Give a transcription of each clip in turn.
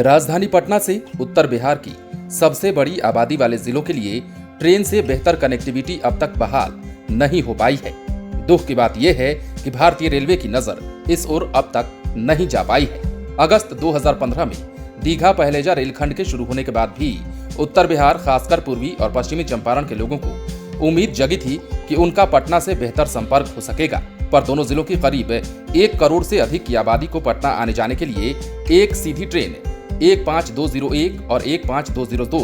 राजधानी पटना से उत्तर बिहार की सबसे बड़ी आबादी वाले जिलों के लिए ट्रेन से बेहतर कनेक्टिविटी अब तक बहाल नहीं हो पाई है। दुख की बात यह है कि भारतीय रेलवे की नजर इस ओर अब तक नहीं जा पाई है। अगस्त 2015 में दीघा पहलेजा रेलखंड के शुरू होने के बाद भी उत्तर बिहार, खासकर पूर्वी और पश्चिमी चंपारण के लोगों को उम्मीद जगी थी कि उनका पटना से बेहतर संपर्क हो सकेगा, पर दोनों जिलों की करीब 1 करोड़ से अधिक की आबादी को पटना आने जाने के लिए एक सीधी ट्रेन 15201 और 15202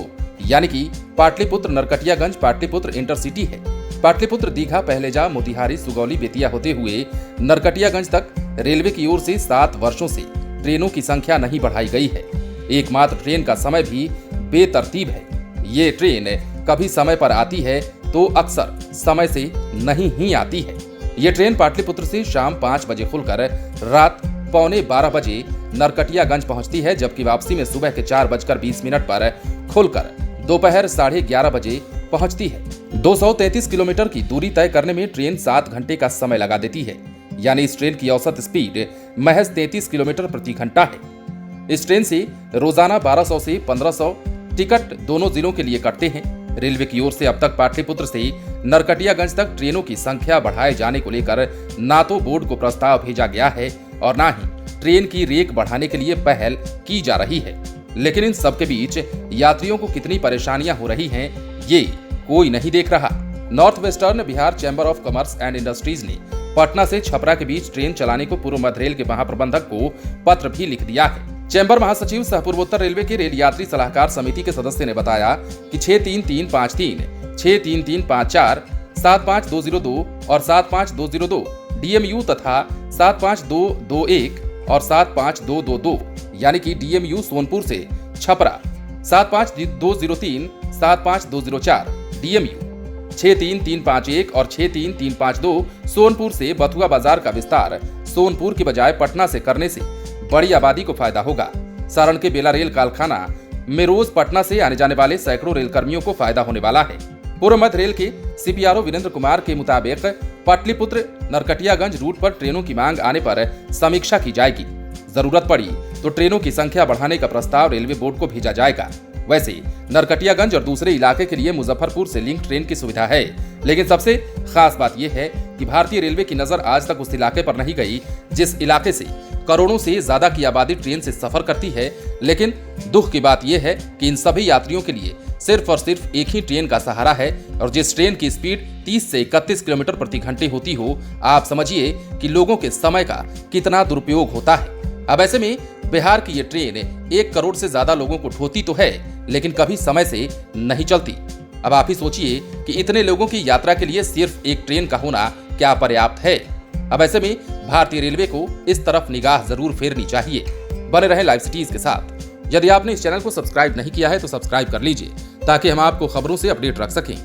यानी कि पाटलिपुत्र नरकटियागंज पाटलिपुत्र इंटरसिटी है। पाटलिपुत्र दीघा पहलेजा मोतिहारी सुगौली बेतिया होते हुए नरकटियागंज तक रेलवे की ओर से 7 वर्षों से ट्रेनों की संख्या नहीं बढ़ाई गई है। एकमात्र ट्रेन का समय भी बेतरतीब है। ये ट्रेन कभी समय पर आती है तो अक्सर समय से नहीं ही आती है। ये ट्रेन पाटलिपुत्र से शाम 5 बजे खुलकर रात 11:15 बजे नरकटियागंज पहुंचती है, जबकि वापसी में सुबह के 4:20 पर खुलकर दोपहर 11:30 बजे पहुंचती है। 233 किलोमीटर की दूरी तय करने में ट्रेन 7 घंटे का समय लगा देती है, यानी इस ट्रेन की औसत स्पीड महज 33 किलोमीटर प्रति घंटा है। इस ट्रेन से रोजाना 1200 से 1500 टिकट दोनों जिलों के लिए कटते हैं। रेलवे की ओर से अब तक पाटलिपुत्र से नरकटियागंज तक ट्रेनों की संख्या बढ़ाए जाने को लेकर ना तो बोर्ड को प्रस्ताव भेजा गया है और ना ही ट्रेन की रेक बढ़ाने के लिए पहल की जा रही है। लेकिन इन सबके बीच यात्रियों को कितनी परेशानियां हो रही हैं, ये कोई नहीं देख रहा। North western Bihar chamber of commerce and industries ने पटना से छपरा के बीच ट्रेन चलाने को पूर्व मध्य रेल के महाप्रबंधक को पत्र भी लिख दिया है। चैम्बर महासचिव सह पूर्वोत्तर रेलवे के रेल यात्री सलाहकार समिति के सदस्य ने बताया कि 63353, 63354, 75202 और 75202 डीएमयू तथा 75221 और 75222 यानी कि डीएमयू सोनपुर से छपरा, 75203, 75204 डीएमयू, 63351 और 63352 सोनपुर से बथुआ बाजार का विस्तार सोनपुर की बजाय पटना से करने से बड़ी आबादी को फायदा होगा। सारण के बेला रेल कारखाना में रोज पटना से आने जाने वाले सैकड़ों रेल कर्मियों को फायदा होने वाला है। पूर्व मध्य रेल के सीपीआरओ वीरेंद्र कुमार के मुताबिक पाटलिपुत्र नरकटियागंज रूट पर ट्रेनों की मांग आने पर समीक्षा की जाएगी। जरूरत पड़ी तो ट्रेनों की संख्या बढ़ाने का प्रस्ताव रेलवे बोर्ड को भेजा जाएगा। वैसे नरकटियागंज और दूसरे इलाके के लिए मुजफ्फरपुर से लिंक ट्रेन की सुविधा है, लेकिन सबसे खास बात यह है कि भारतीय रेलवे की नजर आज तक उस इलाके पर नहीं गई जिस इलाके से करोड़ों से ज्यादा की आबादी ट्रेन से सफर करती है। लेकिन दुख की बात यह है कि इन सभी यात्रियों के लिए सिर्फ और सिर्फ एक ही ट्रेन का सहारा है, और जिस ट्रेन की स्पीड 30 से 31 किलोमीटर प्रति घंटे होती हो, आप समझिए कि लोगों के समय का कितना दुरुपयोग होता है। अब ऐसे में बिहार की ये ट्रेन 1 करोड़ से ज्यादा लोगों को ढोती तो है, लेकिन कभी समय से नहीं चलती। अब आप ही सोचिए कि इतने लोगों की यात्रा के लिए सिर्फ एक ट्रेन का होना क्या पर्याप्त है। अब ऐसे में भारतीय रेलवे को इस तरफ निगाह जरूर फेरनी चाहिए। बने रहें लाइव सिटीज के साथ। यदि आपने इस चैनल को सब्सक्राइब नहीं किया है तो सब्सक्राइब कर लीजिए, ताकि हम आपको खबरों से अपडेट रख सकें।